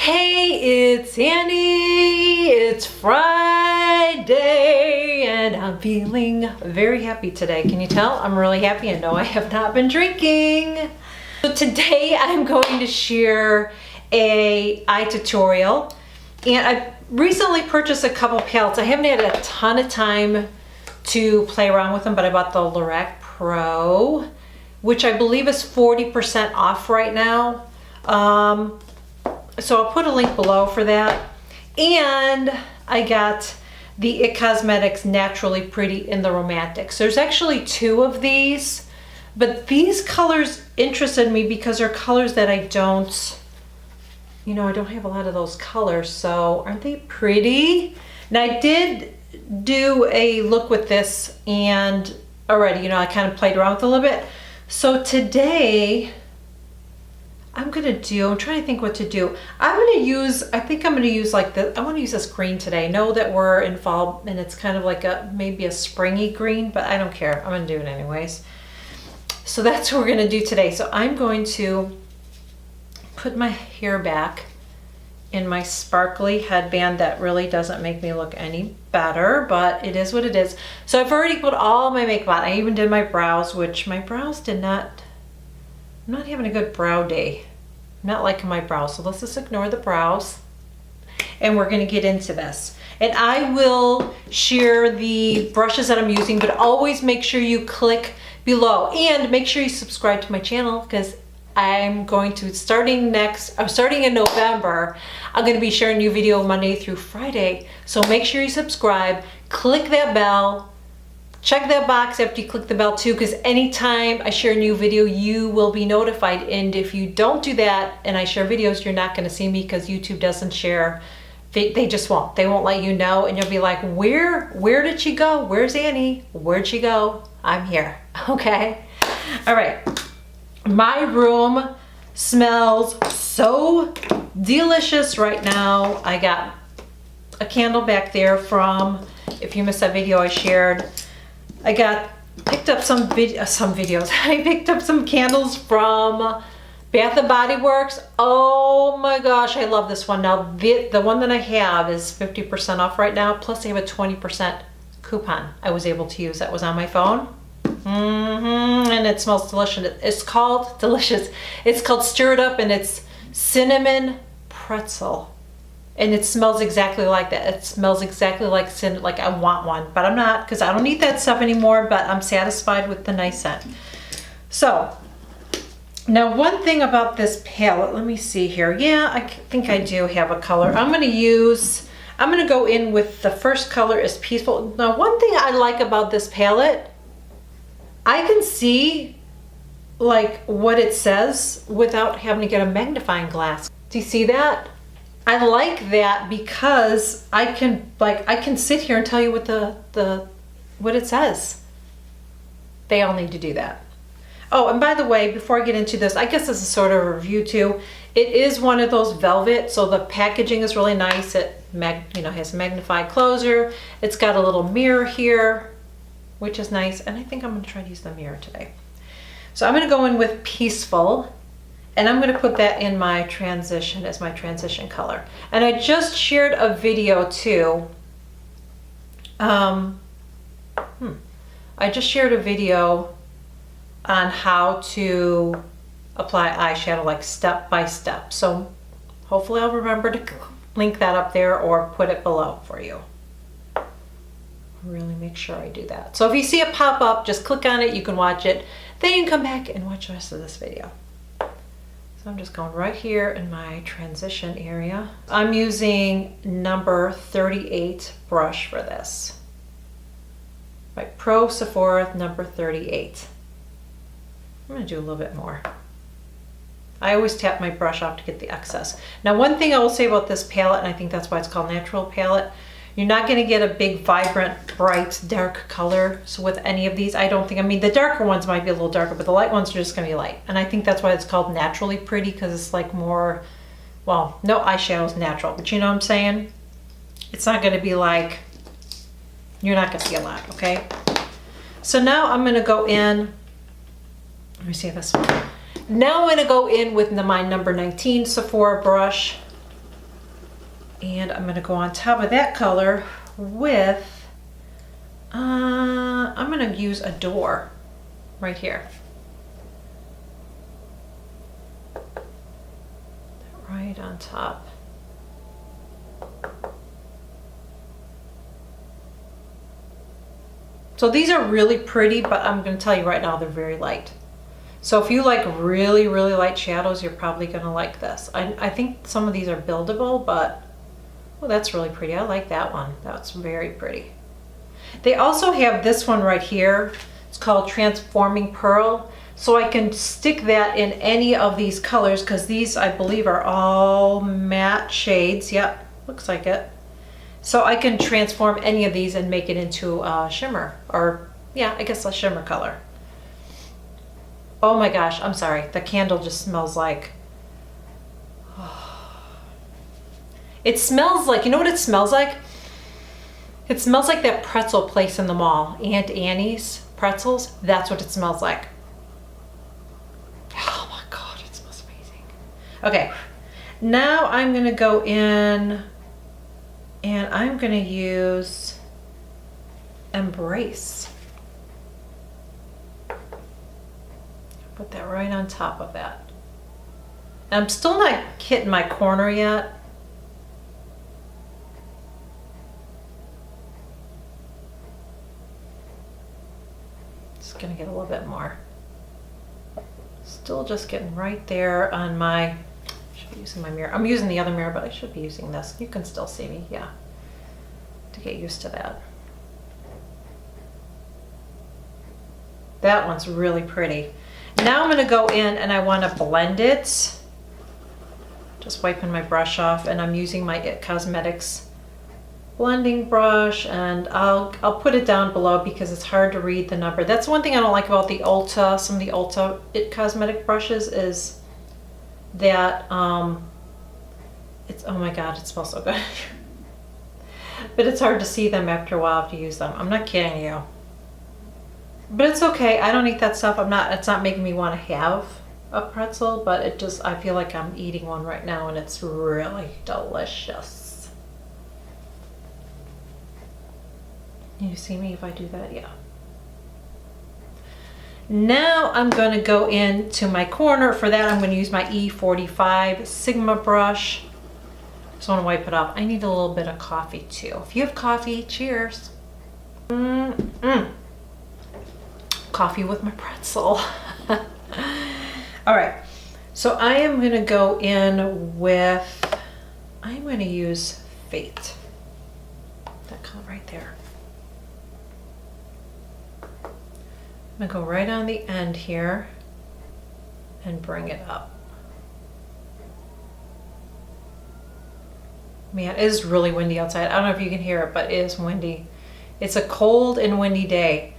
Hey, it's Annie. It's Friday and I'm feeling very happy today. Can you tell? I'm really happy and no, I have not been drinking. So today I'm going to share a eye tutorial, and I recently purchased a couple palettes. I haven't had a ton of time to play around with them, but I bought the Lorac Pro, which I believe is 40% off right now. So I'll put a link below for that. And I got the IT Cosmetics Naturally Pretty in the Romantics. There's actually two of these, but these colors interested me because they're colors that I don't, I don't have a lot of those colors. So aren't they pretty? Now I did do a look with this and already, I kind of played around with it a little bit. So today, I'm trying to think what to do. I think I'm gonna use like I want to use this green today. I know that we're in fall and it's kind of like maybe a springy green, but I don't care. I'm gonna do it anyways. So that's what we're gonna do today. So I'm going to put my hair back in my sparkly headband that really doesn't make me look any better, but it is what it is. So I've already put all my makeup on. I even did my brows, which my brows did not, I'm not having a good brow day. I'm not liking my brows, so let's just ignore the brows. And we're gonna get into this. And I will share the brushes that I'm using, but always make sure you click below. And make sure you subscribe to my channel, because I'm going to, starting in November, I'm gonna be sharing a new video Monday through Friday. So make sure you subscribe, click that bell, check that box after you click the bell too, because anytime I share a new video, you will be notified. And if you don't do that and I share videos, you're not gonna see me because YouTube doesn't share. They just won't. They won't let you know, and you'll be like, where did she go? Where's Annie? Where'd she go? I'm here, okay? All right, my room smells so delicious right now. I got a candle back there from, if you missed that video I shared, I picked up some videos. I picked up some candles from Bath & Body Works. Oh my gosh, I love this one. Now the one that I have is 50% off right now, plus they have a 20% coupon I was able to use that was on my phone. And it smells delicious. It's called delicious. It's called Stir It Up, and it's cinnamon pretzel. And it smells exactly like that. It smells exactly like I want one, but I'm not, because I don't eat that stuff anymore, but I'm satisfied with the nice scent. So, now one thing about this palette, let me see here. Yeah, I think I do have a color. I'm gonna go in with, the first color is Peaceful. Now one thing I like about this palette, I can see like what it says without having to get a magnifying glass. Do you see that? I like that because I can sit here and tell you what what it says. They all need to do that. Oh, and by the way, before I get into this, I guess this is sort of a review too. It is one of those velvet, so the packaging is really nice. It has a magnified closer. It's got a little mirror here, which is nice. And I think I'm gonna try to use the mirror today. So I'm gonna go in with Peaceful. And I'm gonna put that in my transition as my transition color. And I just shared a video too. I just shared a video on how to apply eyeshadow, like step by step. So hopefully I'll remember to link that up there or put it below for you. Really make sure I do that. So if you see it pop up, just click on it, you can watch it. Then you can come back and watch the rest of this video. I'm just going right here in my transition area. I'm using number 38 brush for this. My Pro Sephora number 38. I'm gonna do a little bit more. I always tap my brush off to get the excess. Now one thing I will say about this palette, and I think that's why it's called Natural Palette, you're not gonna get a big, vibrant, bright, dark color. So with any of these, I don't think, the darker ones might be a little darker, but the light ones are just gonna be light. And I think that's why it's called Naturally Pretty, because it's like more, well, no eyeshadow is natural, but you know what I'm saying? It's not gonna be like, you're not gonna see a lot, okay? So now I'm gonna go in, let me see this one. Now I'm gonna go in with my number 19 Sephora brush. And I'm gonna go on top of that color with, I'm gonna use Adore right here. Right on top. So these are really pretty, but I'm gonna tell you right now, they're very light. So if you like really, really light shadows, you're probably gonna like this. I think some of these are buildable, but, well, that's really pretty. I like that one. That's very pretty. They also have this one right here. It's called Transforming Pearl. So I can stick that in any of these colors because these, I believe, are all matte shades. Yep, looks like it. So I can transform any of these and make it into a shimmer, or yeah, I guess a shimmer color. Oh my gosh, I'm sorry. The candle just smells like, it smells like, you know what it smells like? It smells like that pretzel place in the mall, Aunt Annie's pretzels. That's what it smells like. Oh my God, it smells amazing. Okay, now I'm gonna go in and I'm gonna use Embrace. Put that right on top of that. I'm still not hitting my corner yet. Just gonna get a little bit more. Still just getting right there on my, I should be using my mirror. I'm using the other mirror, but I should be using this. You can still see me, yeah. To get used to that. That one's really pretty. Now I'm gonna go in and I wanna blend it. Just wiping my brush off, and I'm using my It Cosmetics blending brush, and I'll put it down below because it's hard to read the number. That's one thing I don't like about the Ulta, some of the Ulta It Cosmetic brushes is that, it's, oh my God, it smells so good. But it's hard to see them after a while to use them. I'm not kidding you. But it's okay. I don't eat that stuff. It's not making me want to have a pretzel, but it just, I feel like I'm eating one right now and it's really delicious. Can you see me if I do that? Yeah. Now I'm going to go into my corner. For that, I'm going to use my E45 Sigma brush. Just want to wipe it off. I need a little bit of coffee too. If you have coffee, cheers. Coffee with my pretzel. All right, so I am gonna go in with, I'm gonna use Fate. That color right there. I'm gonna go right on the end here and bring it up. Man, it is really windy outside. I don't know if you can hear it, but it is windy. It's a cold and windy day.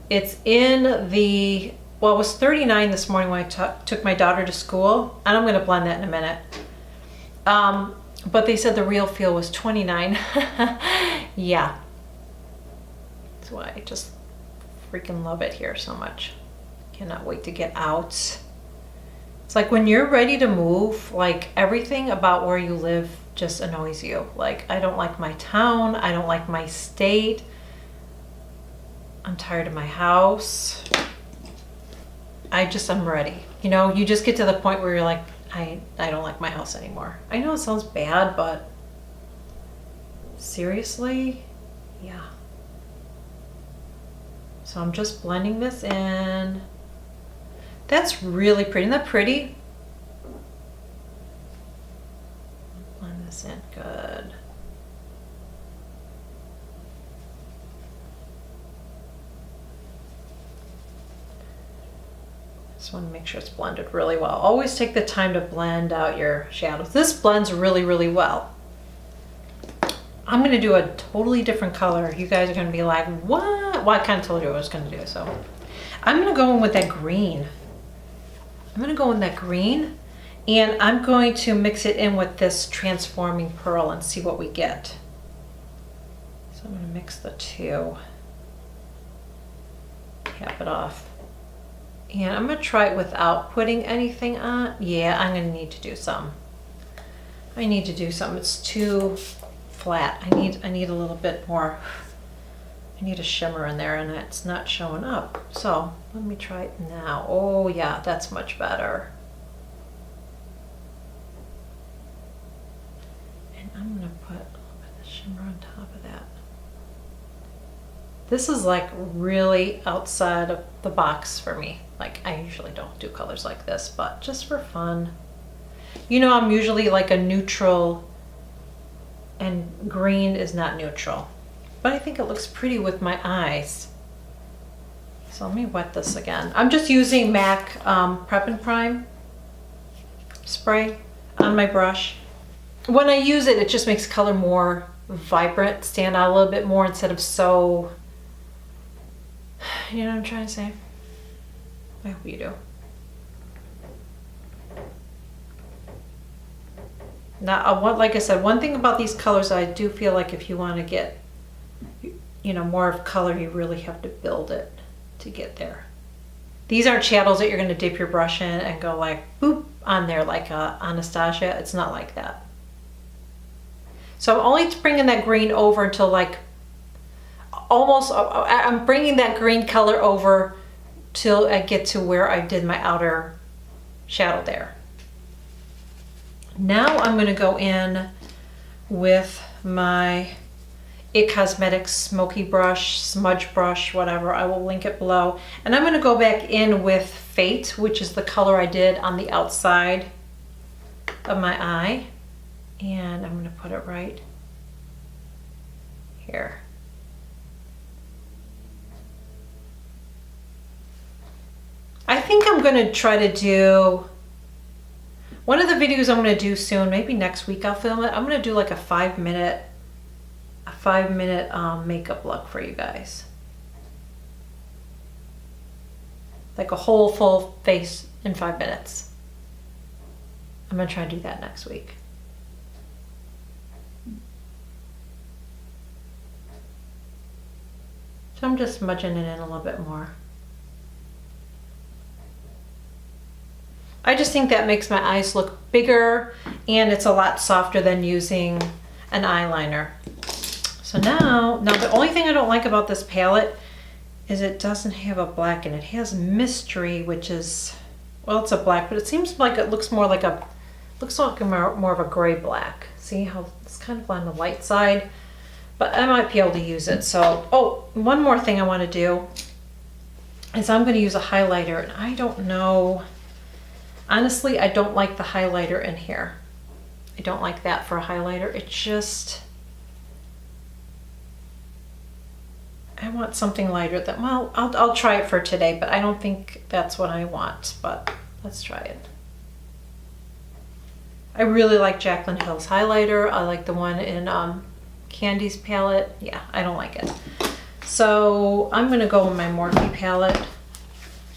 It's in the, well, it was 39 this morning when I took my daughter to school, and I'm going to blend that in a minute. But they said the real feel was 29. Yeah. That's why I just freaking love it here so much. Cannot wait to get out. It's like when you're ready to move, like everything about where you live just annoys you. Like, I don't like my town. I don't like my state. I'm tired of my house. I'm ready. You know, you just get to the point where you're like, I don't like my house anymore. I know it sounds bad, but seriously, yeah. So I'm just blending this in. That's really pretty. Isn't that pretty? Blend this in, good. Just want to make sure it's blended really well. Always take the time to blend out your shadows. This blends really, really well. I'm going to do a totally different color. You guys are going to be like, what? Well, I kind of told you what I was going to do. So I'm going to go in with that green. I'm going to go in that green, and I'm going to mix it in with this Transforming Pearl and see what we get. So I'm going to mix the two. Cap it off. And I'm going to try it without putting anything on. Yeah, I'm going to need to do some. I need to do something. It's too flat. I need a little bit more. I need a shimmer in there and it's not showing up. So let me try it now. Oh yeah, that's much better. And I'm gonna put a little bit of shimmer on top of that. This is like really outside of the box for me. Like I usually don't do colors like this, but just for fun. You know, I'm usually like a neutral, and green is not neutral. But I think it looks pretty with my eyes. So let me wet this again. I'm just using MAC Prep and Prime spray on my brush. When I use it, it just makes color more vibrant, stand out a little bit more instead of so, you know what I'm trying to say? I hope you do. Now, like I said, one thing about these colors, I do feel like if you want to get, you know, more of color, you really have to build it to get there. These aren't shadows that you're going to dip your brush in and go like, boop, on there like Anastasia. It's not like that. So I'm only bringing that green over until like, almost, I'm bringing that green color over till I get to where I did my outer shadow there. Now I'm going to go in with my It Cosmetics smoky brush, smudge brush, whatever. I will link it below. And I'm going to go back in with Fate, which is the color I did on the outside of my eye. And I'm going to put it right here. I think I'm going to try to do one of the videos I'm going to do soon, maybe next week I'll film it. I'm going to do like a 5-minute makeup look for you guys. Like a whole full face in 5 minutes. I'm going to try to do that next week. So I'm just smudging it in a little bit more. I just think that makes my eyes look bigger and it's a lot softer than using an eyeliner. So now the only thing I don't like about this palette is it doesn't have a black in it. It has Mystery, which is, well, it's a black, but it seems like it looks more like more of a gray black. See how it's kind of on the light side, but I might be able to use it. So, oh, one more thing I want to do is I'm going to use a highlighter, and I don't know. Honestly, I don't like the highlighter in here. I don't like that for a highlighter. It just, I want something lighter than, well, I'll try it for today, but I don't think that's what I want, but let's try it. I really like Jaclyn Hill's highlighter. I like the one in Candy's palette. Yeah, I don't like it. So I'm gonna go with my Morphe palette.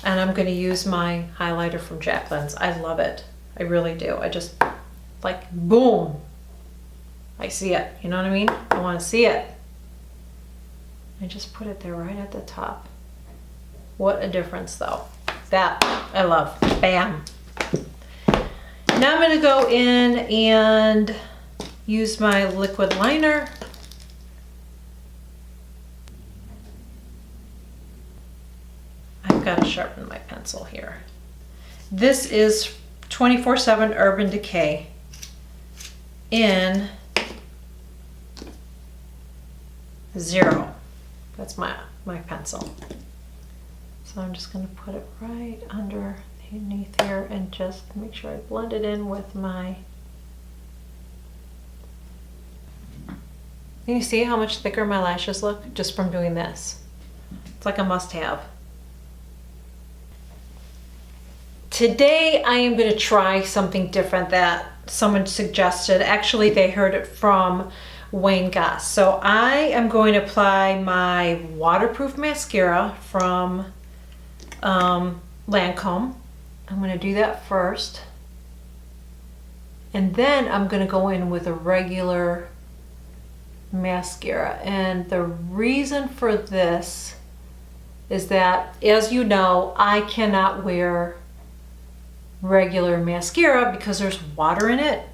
And I'm going to use my highlighter from Jaclyn's. I love it. I really do. I just like, boom. I see it. You know what I mean? I want to see it. I just put it there right at the top. What a difference though. That I love. Bam. Now I'm going to go in and use my liquid liner. I've got to sharpen my pencil here. This is 24/7 Urban Decay in 0. That's my pencil. So I'm just going to put it right underneath here and just make sure I blend it in with my... Can you see how much thicker my lashes look just from doing this? It's like a must-have. Today I am going to try something different that someone suggested. Actually, they heard it from Wayne Goss. So I am going to apply my waterproof mascara from Lancome. I'm going to do that first. And then I'm going to go in with a regular mascara. And the reason for this is that, as you know, I cannot wear regular mascara because there's water in it.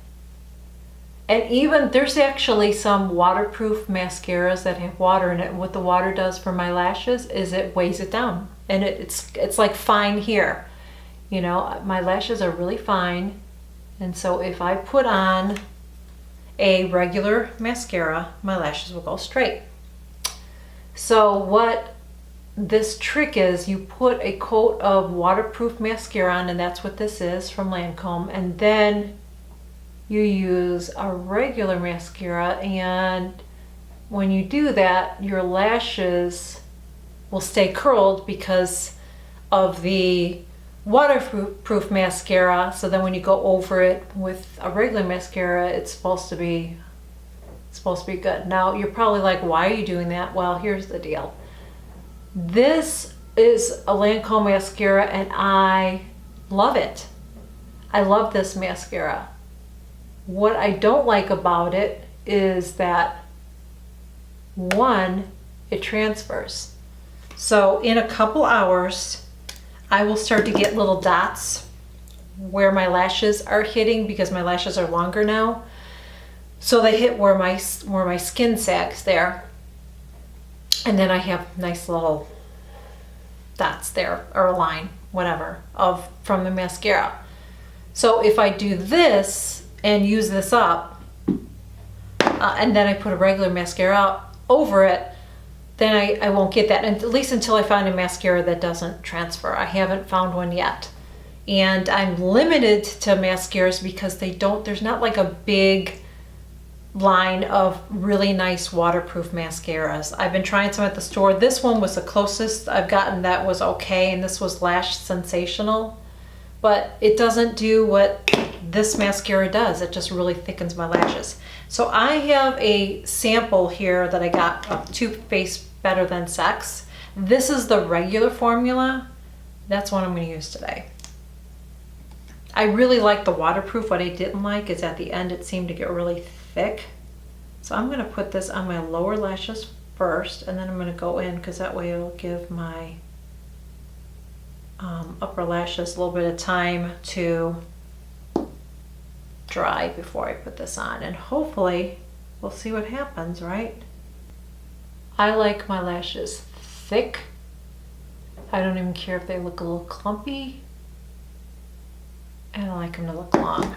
And even there's actually some waterproof mascaras that have water in it. And what the water does for my lashes is it weighs it down. And it's like fine here. You know, my lashes are really fine. And so if I put on a regular mascara, my lashes will go straight. So what this trick is, you put a coat of waterproof mascara on, and that's what this is from Lancome, and then you use a regular mascara, and when you do that, your lashes will stay curled because of the waterproof mascara. So then when you go over it with a regular mascara, it's supposed to be good. Now you're probably like, why are you doing that? Well, here's the deal. This is a Lancome mascara and I love it. I love this mascara. What I don't like about it is that, one, it transfers. So in a couple hours, I will start to get little dots where my lashes are hitting because my lashes are longer now. So they hit where my skin sags there. And then I have nice little dots there, or a line, whatever, from the mascara. So if I do this and use this up, and then I put a regular mascara over it, then I won't get that, and at least until I find a mascara that doesn't transfer. I haven't found one yet. And I'm limited to mascaras because there's not like a big line of really nice waterproof mascaras. I've been trying some at the store. This one was the closest I've gotten that was okay, and this was Lash Sensational. But it doesn't do what this mascara does. It just really thickens my lashes. So I have a sample here that I got of Too Faced Better Than Sex. This is the regular formula. That's what I'm going to use today. I really like the waterproof. What I didn't like is at the end it seemed to get really thick. So I'm going to put this on my lower lashes first, and then I'm going to go in because that way it'll give my upper lashes a little bit of time to dry before I put this on, and hopefully we'll see what happens, right? I like my lashes thick. I don't even care if they look a little clumpy, and I like them to look long.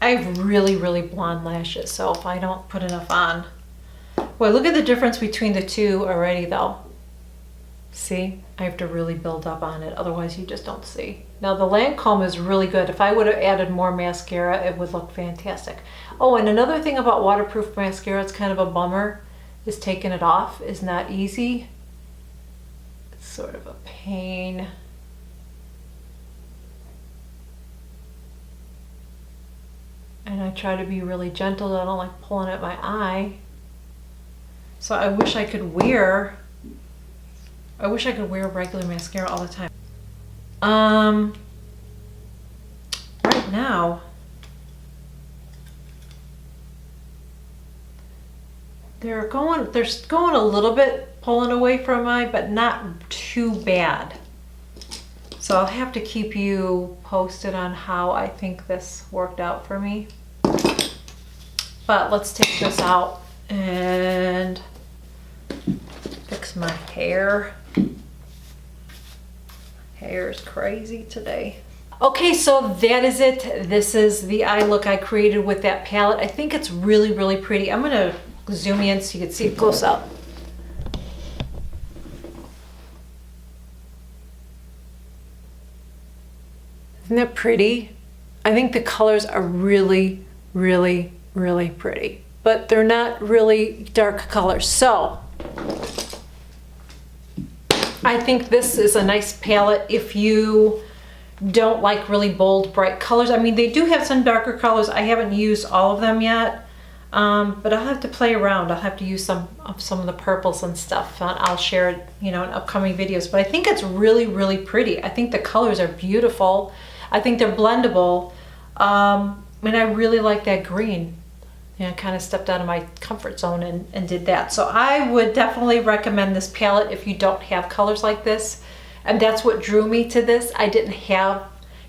I have really, really blonde lashes, so if I don't put enough on. Well, look at the difference between the two already though. See, I have to really build up on it, otherwise you just don't see. Now the Lancome is really good. If I would have added more mascara, it would look fantastic. Oh, and another thing about waterproof mascara, it's kind of a bummer, is taking it off is not easy. It's sort of a pain. And I try to be really gentle. I don't like pulling at my eye. So I wish I could wear regular mascara all the time. Right now, they're going a little bit pulling away from my, but not too bad. So I'll have to keep you posted on how I think this worked out for me. But let's take this out and fix my hair. Hair is crazy today. Okay, so that is it. This is the eye look I created with that palette. I think it's really, really pretty. I'm gonna zoom in so you can see it close up. Isn't that pretty? I think the colors are really, really, really pretty, but they're not really dark colors. So I think this is a nice palette if you don't like really bold, bright colors. I mean, they do have some darker colors. I haven't used all of them yet, but I'll have to play around. I'll have to use some of the purples and stuff. I'll share it, in upcoming videos. But I think it's really, really pretty. I think the colors are beautiful. I think they're blendable, and I really like that green. I kind of stepped out of my comfort zone and did that. So I would definitely recommend this palette if you don't have colors like this. And that's what drew me to this. I didn't have,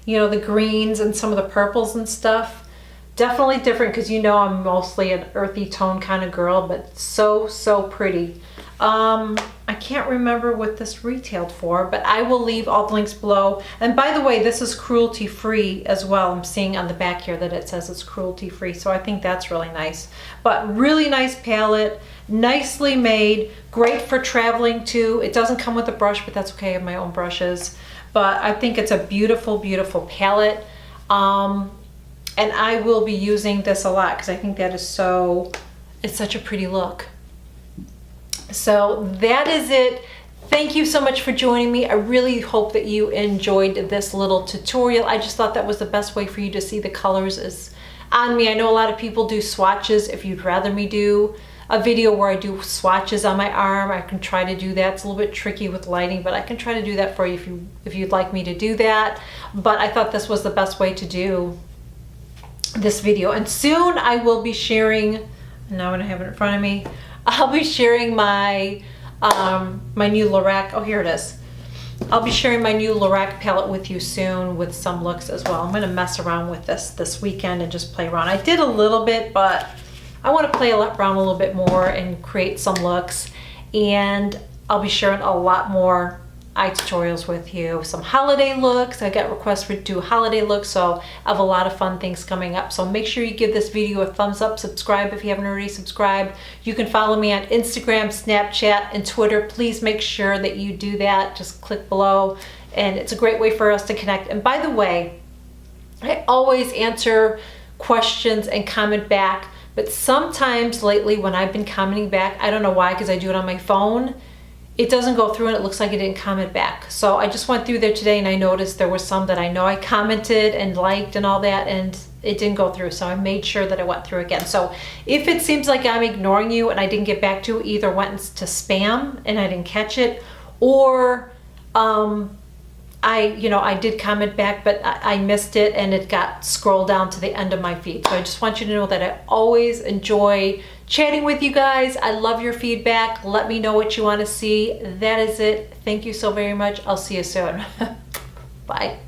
the greens and some of the purples and stuff. Definitely different because you know I'm mostly an earthy tone kind of girl, but so, so pretty. I can't remember what this retailed for, but I will leave all the links below. And by the way, this is cruelty free as well. I'm seeing on the back here that it says it's cruelty free, so I think that's really nice. But really nice palette, nicely made, great for traveling too. It doesn't come with a brush, but that's okay, I have my own brushes. But I think it's a beautiful, beautiful palette. And I will be using this a lot because I think that is it's such a pretty look. So that is it. Thank you so much for joining me. I really hope that you enjoyed this little tutorial. I just thought that was the best way for you to see the colors is on me. I know a lot of people do swatches. If you'd rather me do a video where I do swatches on my arm, I can try to do that. It's a little bit tricky with lighting, but I can try to do that for you if you'd like me to do that. But I thought this was the best way to do this video. And soon I will be sharing, now I don't have it in front of me, I'll be sharing my my new Lorac, oh here it is. I'll be sharing my new Lorac palette with you soon with some looks as well. I'm gonna mess around with this weekend and just play around. I did a little bit, but I wanna play around a little bit more and create some looks. And I'll be sharing a lot more eye tutorials with you, some holiday looks. I got requests to do holiday looks, so I have a lot of fun things coming up. So make sure you give this video a thumbs up, subscribe if you haven't already subscribed. You can follow me on Instagram, Snapchat, and Twitter. Please make sure that you do that. Just click below, and it's a great way for us to connect. And by the way, I always answer questions and comment back, but sometimes lately when I've been commenting back, I don't know why, because I do it on my phone, it doesn't go through and it looks like I didn't comment back. So I just went through there today and I noticed there were some that I know I commented and liked and all that, and it didn't go through. So I made sure that I went through again. So if it seems like I'm ignoring you and I didn't get back to it, either went to spam and I didn't catch it, or I did comment back, but I missed it and it got scrolled down to the end of my feed. So I just want you to know that I always enjoy chatting with you guys. I love your feedback. Let me know what you want to see. That is it. Thank you so very much. I'll see you soon. Bye.